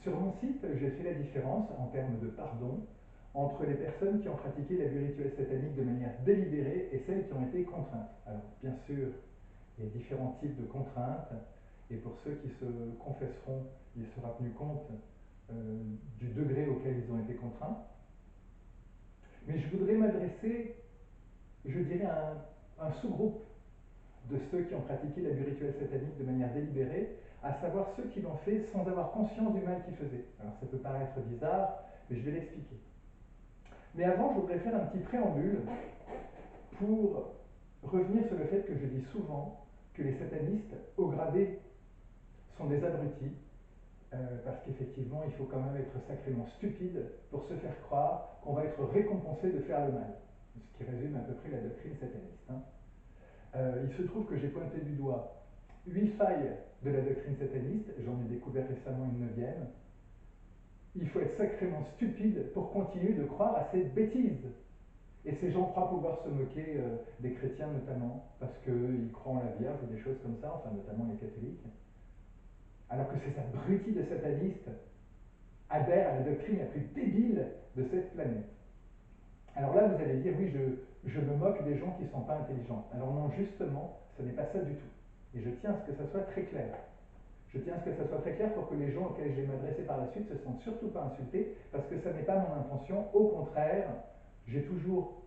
Sur mon site, j'ai fait la différence en termes de pardon entre les personnes qui ont pratiqué l'abus rituel satanique de manière délibérée et celles qui ont été contraintes. Alors, bien sûr, il y a différents types de contraintes, et pour ceux qui se confesseront, il sera tenu compte du degré auquel ils ont été contraints. Mais je voudrais m'adresser, je dirais, à un sous-groupe de ceux qui ont pratiqué l'abus rituel satanique de manière délibérée, à savoir ceux qui l'ont fait sans avoir conscience du mal qu'ils faisaient. Alors ça peut paraître bizarre, mais je vais l'expliquer. Mais avant, je voudrais faire un petit préambule pour revenir sur le fait que je dis souvent que les satanistes haut gradés sont des abrutis, parce qu'effectivement, il faut quand même être sacrément stupide pour se faire croire qu'on va être récompensé de faire le mal. Ce qui résume à peu près la doctrine sataniste. Il se trouve que j'ai pointé du doigt 8 failles de la doctrine sataniste, j'en ai découvert récemment une 9e. Il faut être sacrément stupide pour continuer de croire à cette bêtise. Et ces gens croient pouvoir se moquer des chrétiens notamment, parce qu'ils croient en la Vierge ou des choses comme ça, enfin notamment les catholiques. Alors que ces abrutis de satanistes adhèrent à la doctrine la plus débile de cette planète. Alors là, vous allez dire, oui, je me moque des gens qui ne sont pas intelligents. Alors non, justement, ce n'est pas ça du tout. Et je tiens à ce que ça soit très clair. Je tiens à ce que ça soit très clair pour que les gens auxquels je vais m'adresser par la suite ne se sentent surtout pas insultés, parce que ça n'est pas mon intention. Au contraire, j'ai toujours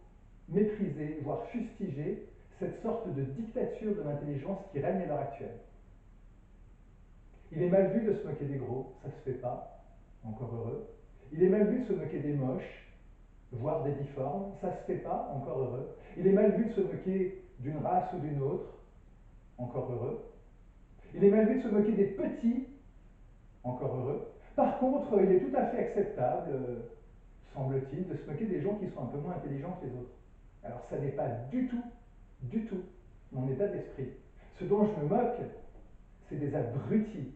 méprisé, voire fustigé, cette sorte de dictature de l'intelligence qui règne à l'heure actuelle. Il est mal vu de se moquer des gros, ça ne se fait pas, encore heureux. Il est mal vu de se moquer des moches, voire des difformes, ça ne se fait pas, encore heureux. Il est mal vu de se moquer d'une race ou d'une autre, encore heureux. Il est mal vu de se moquer des petits, encore heureux. Par contre, il est tout à fait acceptable, semble-t-il, de se moquer des gens qui sont un peu moins intelligents que les autres. Alors ça n'est pas du tout, mon état d'esprit. Ce dont je me moque, c'est des abrutis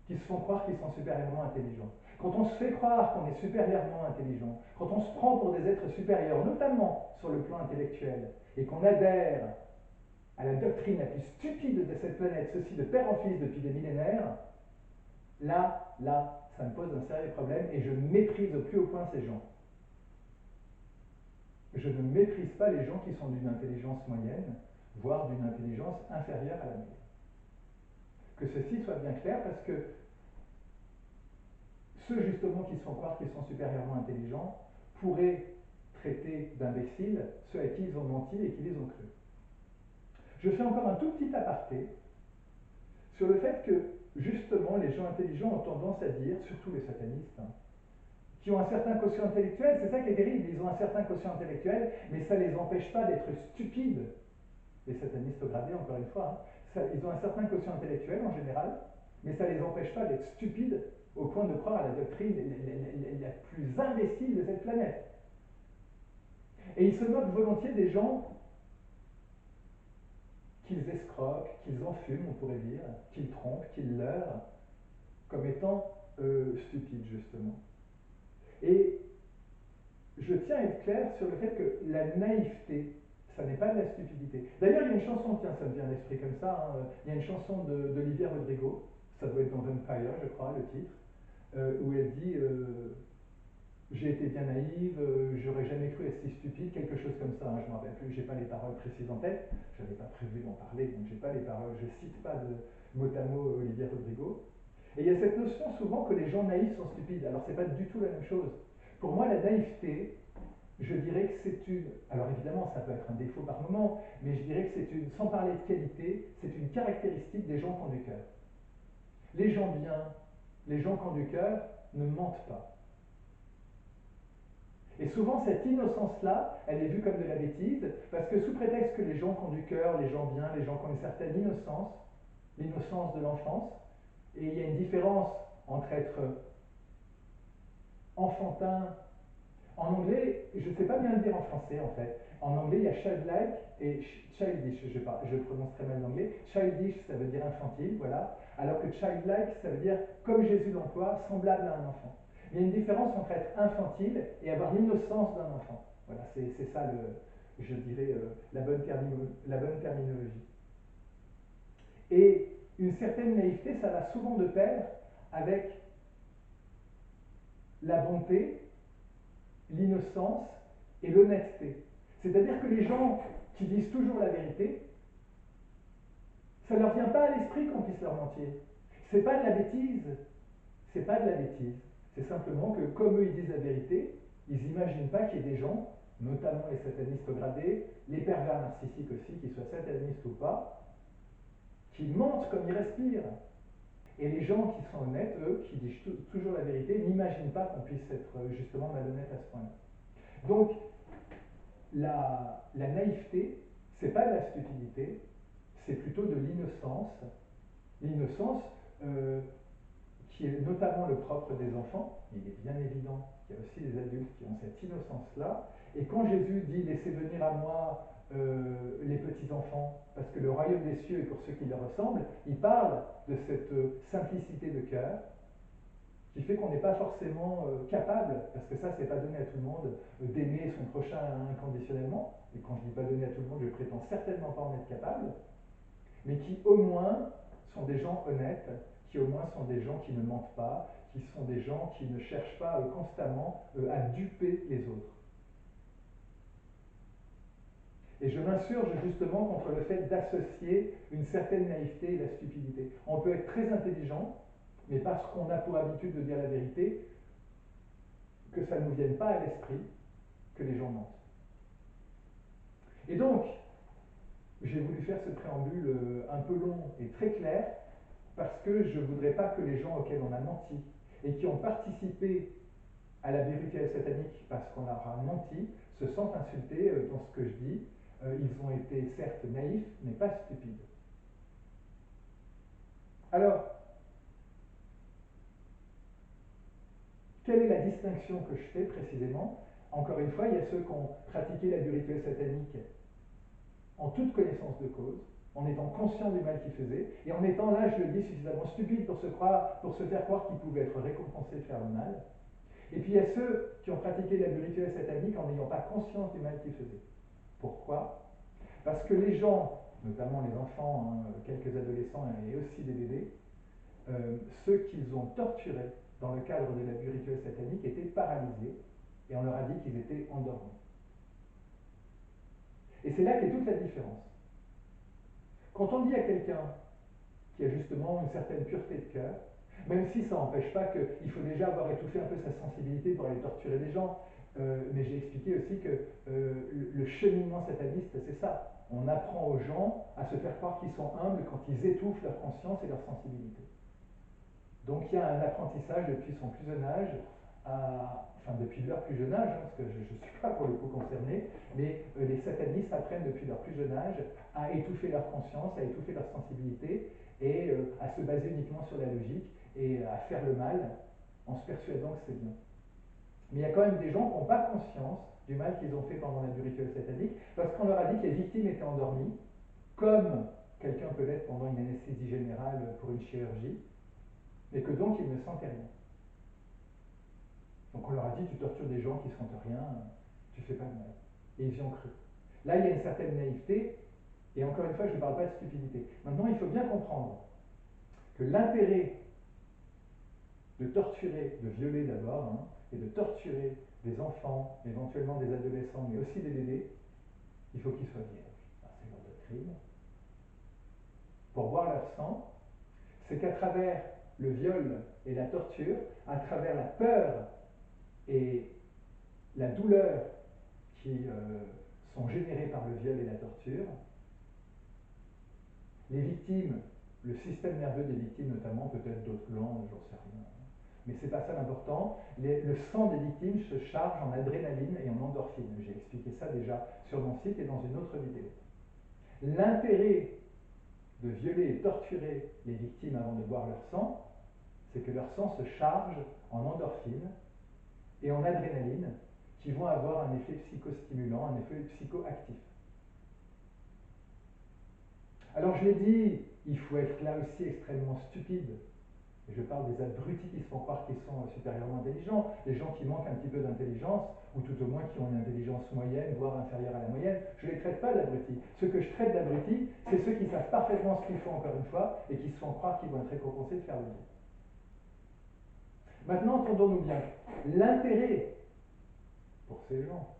qui se font croire qu'ils sont supérieurement intelligents. Quand on se fait croire qu'on est supérieurement intelligent, quand on se prend pour des êtres supérieurs, notamment sur le plan intellectuel, et qu'on adhère à la doctrine la plus stupide de cette planète, ceci de père en fils depuis des millénaires, là, ça me pose un sérieux problème et je méprise au plus haut point ces gens. Je ne méprise pas les gens qui sont d'une intelligence moyenne, voire d'une intelligence inférieure à la mienne. Que ceci soit bien clair, parce que ceux justement qui se font croire qu'ils sont supérieurement intelligents pourraient traiter d'imbéciles ceux à qui ils ont menti et qui les ont crus. Je fais encore un tout petit aparté sur le fait que justement les gens intelligents ont tendance à dire, surtout les satanistes, qui ont un certain quotient intellectuel, c'est ça qui est terrible, ils ont un certain quotient intellectuel, mais ça ne les empêche pas d'être stupides, les satanistes gradés, encore une fois, ils ont un certain quotient intellectuel en général, mais ça ne les empêche pas d'être stupides au point de croire à la doctrine la plus imbécile de cette planète. Et ils se moquent volontiers des gens qu'ils escroquent, qu'ils enfument, on pourrait dire, qu'ils trompent, qu'ils leurrent, comme étant stupides, justement. Et je tiens à être clair sur le fait que la naïveté, ça n'est pas de la stupidité. D'ailleurs, il y a une chanson, tiens, ça me vient à l'esprit comme ça, il y a une chanson d'Olivia Rodrigo, ça doit être dans Vampire, je crois, le titre, où elle dit j'ai été bien naïve, j'aurais jamais cru être si stupide, quelque chose comme ça, je ne me rappelle plus, j'ai pas les paroles précises en tête, je n'avais pas prévu d'en parler, donc j'ai pas les paroles, je cite pas de mot à mot Olivia Rodrigo. Et il y a cette notion souvent que les gens naïfs sont stupides, alors c'est pas du tout la même chose. Pour moi, la naïveté, je dirais que c'est une, alors évidemment ça peut être un défaut par moment, mais je dirais que c'est une, sans parler de qualité, c'est une caractéristique des gens qui ont du cœur. Les gens bien, les gens qui ont du cœur ne mentent pas. Et souvent, cette innocence-là, elle est vue comme de la bêtise, parce que sous prétexte que les gens qui ont du cœur, les gens bien, les gens qui ont une certaine innocence, l'innocence de l'enfance, et il y a une différence entre être enfantin, en anglais, je ne sais pas bien le dire en français en fait, en anglais il y a childlike et childish, je prononce très mal l'anglais, childish ça veut dire infantile, voilà, alors que childlike ça veut dire, comme Jésus l'emploie, semblable à un enfant. Il y a une différence entre être infantile et avoir l'innocence d'un enfant. Voilà, c'est ça, je dirais, la bonne terminologie. Et une certaine naïveté, ça va souvent de pair avec la bonté, l'innocence et l'honnêteté. C'est-à-dire que les gens qui disent toujours la vérité, ça ne leur vient pas à l'esprit qu'on puisse leur mentir. C'est pas de la bêtise, c'est pas de la bêtise. C'est simplement que comme eux ils disent la vérité, ils n'imaginent pas qu'il y ait des gens, notamment les satanistes gradés, les pervers narcissiques aussi, qu'ils soient satanistes ou pas, qui mentent comme ils respirent. Et les gens qui sont honnêtes, eux, qui disent toujours la vérité, n'imaginent pas qu'on puisse être justement malhonnête à ce point-là. Donc, la naïveté, c'est pas de la stupidité, c'est plutôt de l'innocence. L'innocence qui est notamment le propre des enfants. Il est bien évident qu'il y a aussi des adultes qui ont cette innocence-là. Et quand Jésus dit « Laissez venir à moi les petits-enfants, parce que le royaume des cieux est pour ceux qui leur ressemblent », il parle de cette simplicité de cœur qui fait qu'on n'est pas forcément capable, parce que ça, c'est pas donné à tout le monde, d'aimer son prochain inconditionnellement. Et quand je dis pas donné à tout le monde, je prétends certainement pas en être capable, mais qui au moins sont des gens honnêtes, qui au moins sont des gens qui ne mentent pas, qui sont des gens qui ne cherchent pas constamment à duper les autres. Et je m'insurge justement contre le fait d'associer une certaine naïveté et la stupidité. On peut être très intelligent, mais parce qu'on a pour habitude de dire la vérité, que ça ne nous vienne pas à l'esprit que les gens mentent. Et donc, j'ai voulu faire ce préambule un peu long et très clair, parce que je ne voudrais pas que les gens auxquels on a menti et qui ont participé à la vérité satanique parce qu'on leur a menti se sentent insultés dans ce que je dis. Ils ont été certes naïfs, mais pas stupides. Alors, quelle est la distinction que je fais précisément? Encore une fois, il y a ceux qui ont pratiqué l'abus rituel satanique en toute connaissance de cause, en étant conscients du mal qu'ils faisaient, et en étant, là je le dis, suffisamment stupides pour se faire croire qu'ils pouvaient être récompensés de faire le mal. Et puis il y a ceux qui ont pratiqué l'abus rituel satanique en n'ayant pas conscience du mal qu'ils faisaient. Pourquoi? Parce que les gens, notamment les enfants, hein, quelques adolescents et aussi des bébés, ceux qu'ils ont torturés dans le cadre de l'abus rituel satanique étaient paralysés, et on leur a dit qu'ils étaient endormis. Et c'est là qu'est toute la différence. Quand on dit à quelqu'un qui a justement une certaine pureté de cœur, même si ça n'empêche pas qu'il faut déjà avoir étouffé un peu sa sensibilité pour aller torturer des gens, mais j'ai expliqué aussi que le cheminement sataniste, c'est ça. On apprend aux gens à se faire croire qu'ils sont humbles quand ils étouffent leur conscience et leur sensibilité. Donc il y a un apprentissage depuis son plus jeune âge, enfin depuis leur plus jeune âge, hein, parce que je ne suis pas pour le coup concerné, mais les satanistes apprennent depuis leur plus jeune âge à étouffer leur conscience, à étouffer leur sensibilité et à se baser uniquement sur la logique et à faire le mal en se persuadant que c'est bien. Mais il y a quand même des gens qui n'ont pas conscience du mal qu'ils ont fait pendant l'abus rituel satanique, parce qu'on leur a dit que les victimes étaient endormies, comme quelqu'un peut l'être pendant une anesthésie générale pour une chirurgie, mais que donc ils ne sentaient rien. Donc on leur a dit, tu tortures des gens qui ne sentent rien, tu fais pas de mal. Et ils y ont cru. Là, il y a une certaine naïveté, et encore une fois, je ne parle pas de stupidité. Maintenant, il faut bien comprendre que l'intérêt de torturer, de violer d'abord, hein, et de torturer des enfants, éventuellement des adolescents, mais aussi des bébés, il faut qu'ils soient vierges. C'est leur doctrine. Pour boire leur sang, c'est qu'à travers le viol et la torture, à travers la peur et la douleur qui sont générées par le viol et la torture, les victimes, le système nerveux des victimes notamment, peut-être d'autres glandes, j'en sais rien, mais c'est pas ça l'important, le sang des victimes se charge en adrénaline et en endorphine. J'ai expliqué ça déjà sur mon site et dans une autre vidéo. L'intérêt de violer et torturer les victimes avant de boire leur sang, c'est que leur sang se charge en endorphine et en adrénaline, qui vont avoir un effet psychostimulant, un effet psychoactif. Alors je l'ai dit, il faut être là aussi extrêmement stupide. Et je parle des abrutis qui se font croire qu'ils sont supérieurement intelligents, les gens qui manquent un petit peu d'intelligence, ou tout au moins qui ont une intelligence moyenne, voire inférieure à la moyenne. Je ne les traite pas d'abrutis. Ceux que je traite d'abrutis, c'est ceux qui savent parfaitement ce qu'ils font, encore une fois, et qui se font croire qu'ils vont être récompensés de faire le bien. Maintenant, entendons-nous bien. L'intérêt pour ces gens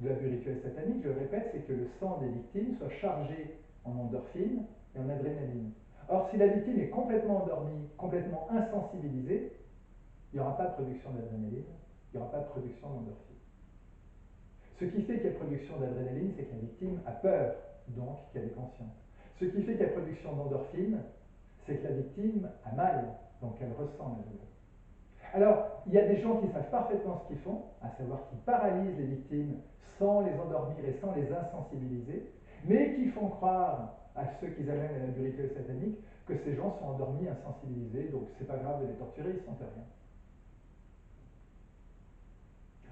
de l'abus rituel satanique, je le répète, c'est que le sang des victimes soit chargé en endorphine et en adrénaline. Or, si la victime est complètement endormie, complètement insensibilisée, il n'y aura pas de production d'adrénaline, il n'y aura pas de production d'endorphine. Ce qui fait qu'il y a production d'adrénaline, c'est que la victime a peur, donc qu'elle est consciente. Ce qui fait qu'il y a production d'endorphine, c'est que la victime a mal, donc elle ressent la douleur. Alors, il y a des gens qui savent parfaitement ce qu'ils font, à savoir qu'ils paralysent les victimes sans les endormir et sans les insensibiliser, mais qui font croire à ceux qu'ils amènent à l'abus rituel satanique que ces gens sont endormis, insensibilisés, donc c'est pas grave de les torturer, ils ne sentent rien.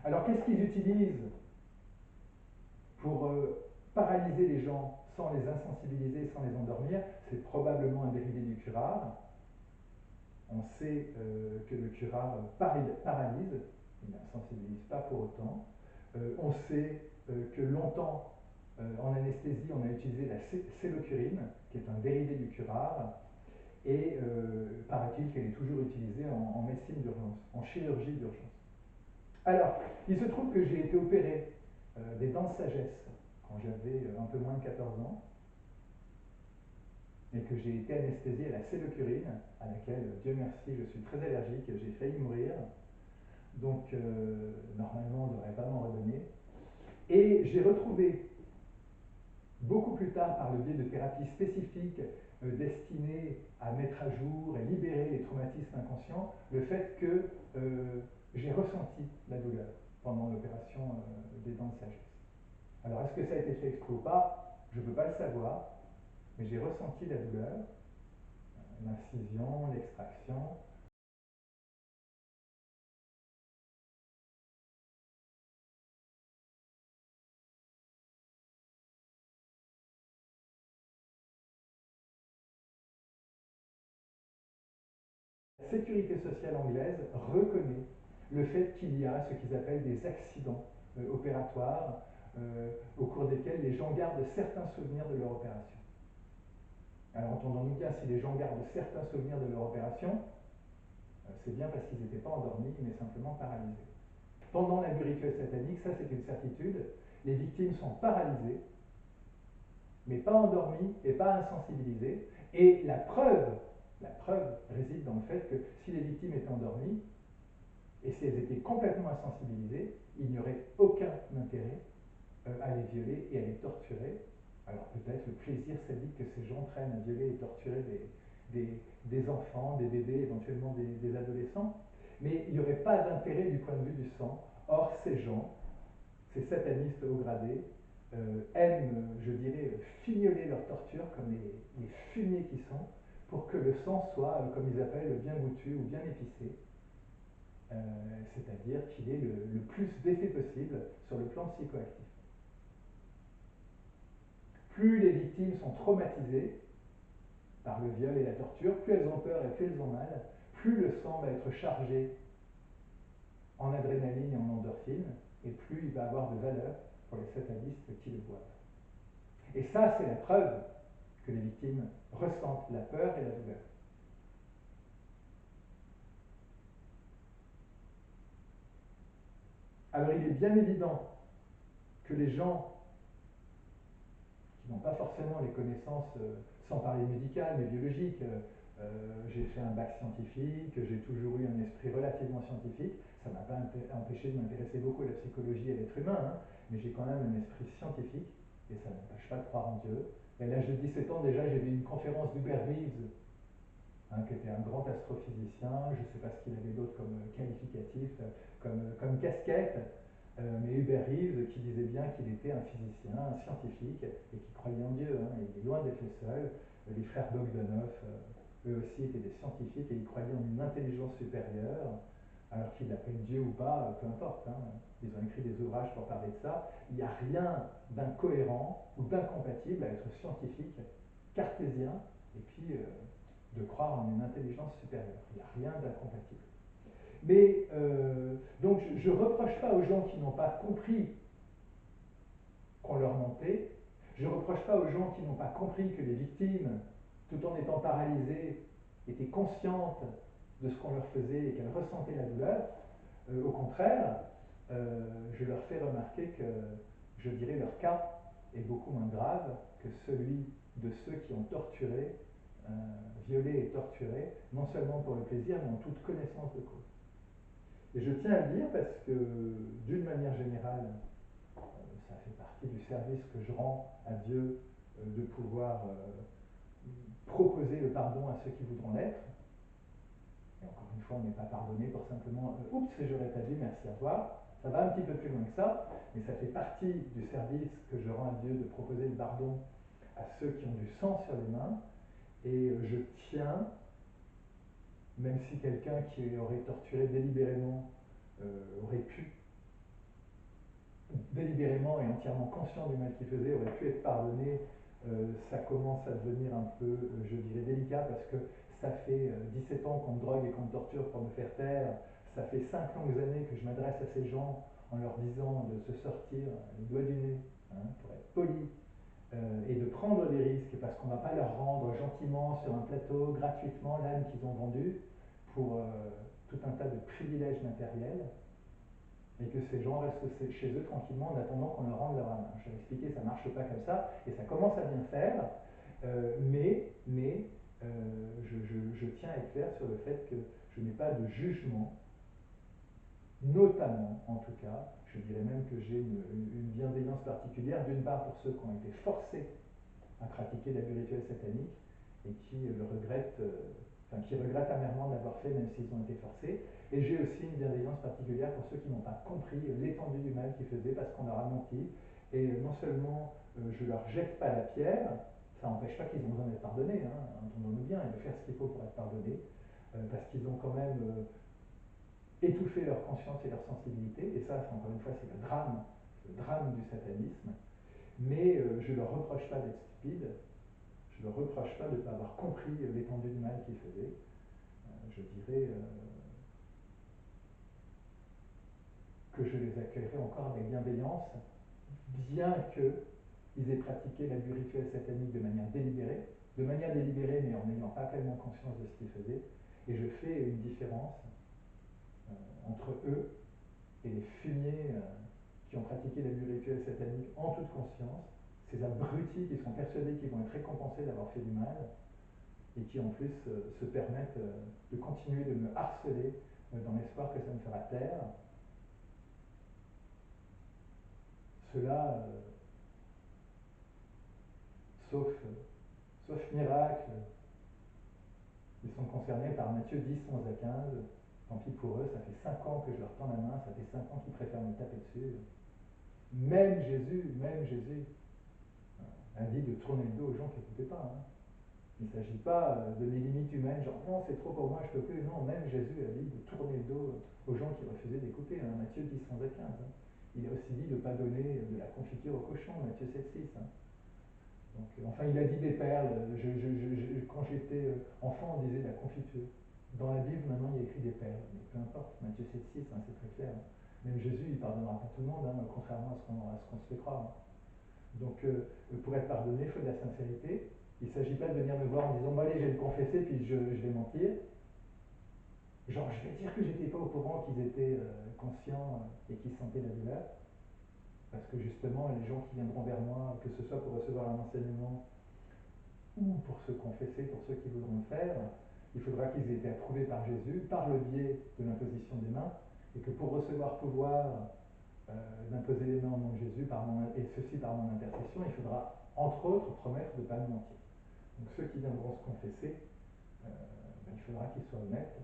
Alors, qu'est-ce qu'ils utilisent pour paralyser les gens sans les insensibiliser, sans les endormir? C'est probablement un dérivé du curare. On sait que le curare paralyse, il n'insensibilise pas pour autant. On sait que longtemps, en anesthésie, on a utilisé la célocurine, qui est un dérivé du curare, et paraît-il qu'elle est toujours utilisée en médecine d'urgence, en chirurgie d'urgence. Alors, il se trouve que j'ai été opéré des dents de sagesse quand j'avais un peu moins de 14 ans, et que j'ai été anesthésié à la célocurine, à laquelle, Dieu merci, je suis très allergique, j'ai failli mourir, donc normalement on ne devrait pas m'en redonner. Et j'ai retrouvé, beaucoup plus tard, par le biais de thérapies spécifiques destinées à mettre à jour et libérer les traumatismes inconscients, le fait que j'ai ressenti la douleur pendant l'opération des dents de sagesse. Alors, est-ce que ça a été fait exprès ou pas? Je ne peux pas le savoir, mais j'ai ressenti la douleur, l'incision, l'extraction. La sécurité sociale anglaise reconnaît le fait qu'il y a ce qu'ils appellent des accidents opératoires au cours desquels les gens gardent certains souvenirs de leur opération. Alors entendons-nous bien, si les gens gardent certains souvenirs de leur opération, c'est bien parce qu'ils n'étaient pas endormis, mais simplement paralysés. Pendant l'abus rituel satanique, ça c'est une certitude, les victimes sont paralysées, mais pas endormies et pas insensibilisées, et la preuve réside dans le fait que si les victimes étaient endormies, et si elles étaient complètement insensibilisées, il n'y aurait aucun intérêt à les violer et à les torturer. Alors peut-être le plaisir sadique que ces gens prennent à violer et torturer des enfants, des bébés, éventuellement des adolescents, mais il n'y aurait pas d'intérêt du point de vue du sang. Or, ces gens, ces satanistes haut gradés, aiment, je dirais, fignoler leur torture comme les fumiers qui sont, pour que le sang soit, comme ils appellent, bien goûtu ou bien épicé, c'est-à-dire qu'il ait le plus d'effet possible sur le plan psychoactif. Plus les victimes sont traumatisées par le viol et la torture, plus elles ont peur et plus elles ont mal, plus le sang va être chargé en adrénaline et en endorphine, et plus il va avoir de valeur pour les satanistes qui le boivent. Et ça, c'est la preuve que les victimes ressentent la peur et la douleur. Alors il est bien évident que les gens qui n'ont pas forcément les connaissances, sans parler médicales, mais biologiques, j'ai fait un bac scientifique, j'ai toujours eu un esprit relativement scientifique, ça ne m'a pas empêché de m'intéresser beaucoup à la psychologie et à l'être humain, hein, mais j'ai quand même un esprit scientifique, et ça ne m'empêche pas de croire en Dieu. Et à l'âge de 17 ans déjà, j'ai vu une conférence d'Hubert Reeves, qui était un grand astrophysicien, je ne sais pas ce qu'il avait d'autre comme qualificatif, comme casquette, mais Hubert Reeves qui disait bien qu'il était un physicien, un scientifique, et qui croyait en Dieu, hein, il est loin d'être le seul. Les frères Bogdanov, eux aussi étaient des scientifiques et ils croyaient en une intelligence supérieure, alors qu'ils l'appellent Dieu ou pas, peu importe, hein. Ils ont écrit des ouvrages pour parler de ça. Il n'y a rien d'incohérent ou d'incompatible à être scientifique, cartésien, et puis de croire en une intelligence supérieure. Il n'y a rien d'incompatible. Mais donc je ne reproche pas aux gens qui n'ont pas compris qu'on leur mentait, je ne reproche pas aux gens qui n'ont pas compris que les victimes, tout en étant paralysées, étaient conscientes de ce qu'on leur faisait et qu'elles ressentaient la douleur. Au contraire, je leur fais remarquer que, je dirais, leur cas est beaucoup moins grave que celui de ceux qui ont torturé, violé et torturé, non seulement pour le plaisir, mais en toute connaissance de cause. Et je tiens à le dire parce que, d'une manière générale, ça fait partie du service que je rends à Dieu de pouvoir proposer le pardon à ceux qui voudront l'être. Et encore une fois, on n'est pas pardonné pour simplement oups, j'aurais pas dû, merci, au revoir. Ça va un petit peu plus loin que ça, mais ça fait partie du service que je rends à Dieu de proposer le pardon à ceux qui ont du sang sur les mains. Et je tiens, même si quelqu'un qui aurait torturé délibérément aurait pu, délibérément et entièrement conscient du mal qu'il faisait, aurait pu être pardonné, ça commence à devenir un peu, je dirais, délicat parce que ça fait 17 ans qu'on me drogue et qu'on me torture pour me faire taire. Ça fait 5 longues années que je m'adresse à ces gens en leur disant de se sortir les doigts du nez, hein, pour être poli, et de prendre des risques parce qu'on ne va pas leur rendre gentiment sur un plateau, gratuitement, l'âme qu'ils ont vendue pour tout un tas de privilèges matériels, et que ces gens restent chez eux tranquillement en attendant qu'on leur rende leur âme. Je vais expliquer, ça ne marche pas comme ça, et ça commence à bien faire, mais je tiens à être clair sur le fait que je n'ai pas de jugement, notamment, en tout cas, je dirais même que j'ai une bienveillance particulière, d'une part pour ceux qui ont été forcés à pratiquer l'abus rituel satanique et qui le regrettent, qui regrettent amèrement de l'avoir fait même s'ils ont été forcés. Et j'ai aussi une bienveillance particulière pour ceux qui n'ont pas compris l'étendue du mal qu'ils faisaient parce qu'on leur a menti. Et non seulement je ne leur jette pas la pierre, ça n'empêche pas qu'ils ont besoin d'être pardonnés, hein, entendons-nous bien, et de faire ce qu'il faut pour être pardonnés, parce qu'ils ont quand même étouffé leur conscience et leur sensibilité, et ça, encore une fois, c'est le drame du satanisme. Mais je ne leur reproche pas d'être stupides, je ne leur reproche pas de ne pas avoir compris l'étendue du mal qu'ils faisaient. Je dirais que je les accueillerai encore avec bienveillance, bien qu'ils aient pratiqué l'abus rituel satanique de manière délibérée, mais en n'ayant pas pleinement conscience de ce qu'ils faisaient. Et je fais une différence entre eux et les fumiers qui ont pratiqué l'abus rituel satanique en toute conscience, ces abrutis qui sont persuadés qu'ils vont être récompensés d'avoir fait du mal, et qui en plus se permettent de continuer de me harceler dans l'espoir que ça me fera taire. Cela, sauf miracle, ils sont concernés par Matthieu 10, 11 à 15. Tant pis pour eux, ça fait 5 ans que je leur tends la main, ça fait 5 ans qu'ils préfèrent me taper dessus. Même Jésus a dit de tourner le dos aux gens qui n'écoutaient pas. Hein. Il ne s'agit pas de mes limites humaines, genre non, c'est trop pour moi, je ne peux plus. Non, même Jésus a dit de tourner le dos aux gens qui refusaient d'écouter. Hein. Matthieu 10, 11 à 15. Hein. Il a aussi dit de ne pas donner de la confiture au cochon, Matthieu 7, 6. Hein. Donc, enfin, il a dit des perles. Quand j'étais enfant, on disait de la confiture. Dans la Bible, maintenant, il y a écrit des perles. Mais peu importe, Matthieu 7, 6, hein, c'est très clair. Hein. Même Jésus, il ne pardonnera pas tout le monde, hein, contrairement à ce qu'on se fait croire. Hein. Donc, pour être pardonné, il faut de la sincérité. Il ne s'agit pas de venir me voir en disant bon, allez, je vais me confesser, puis je vais mentir. Genre, je vais dire que j'étais pas au courant qu'ils étaient conscients et qu'ils sentaient la douleur. Parce que justement, les gens qui viendront vers moi, que ce soit pour recevoir un enseignement ou pour se confesser, pour ceux qui voudront le faire, il faudra qu'ils aient été approuvés par Jésus par le biais de l'imposition des mains, et que pour recevoir pouvoir d'imposer les mains au nom de Jésus, et ceci par mon intercession, il faudra entre autres promettre de ne pas me mentir. Donc ceux qui viendront se confesser, il faudra qu'ils soient honnêtes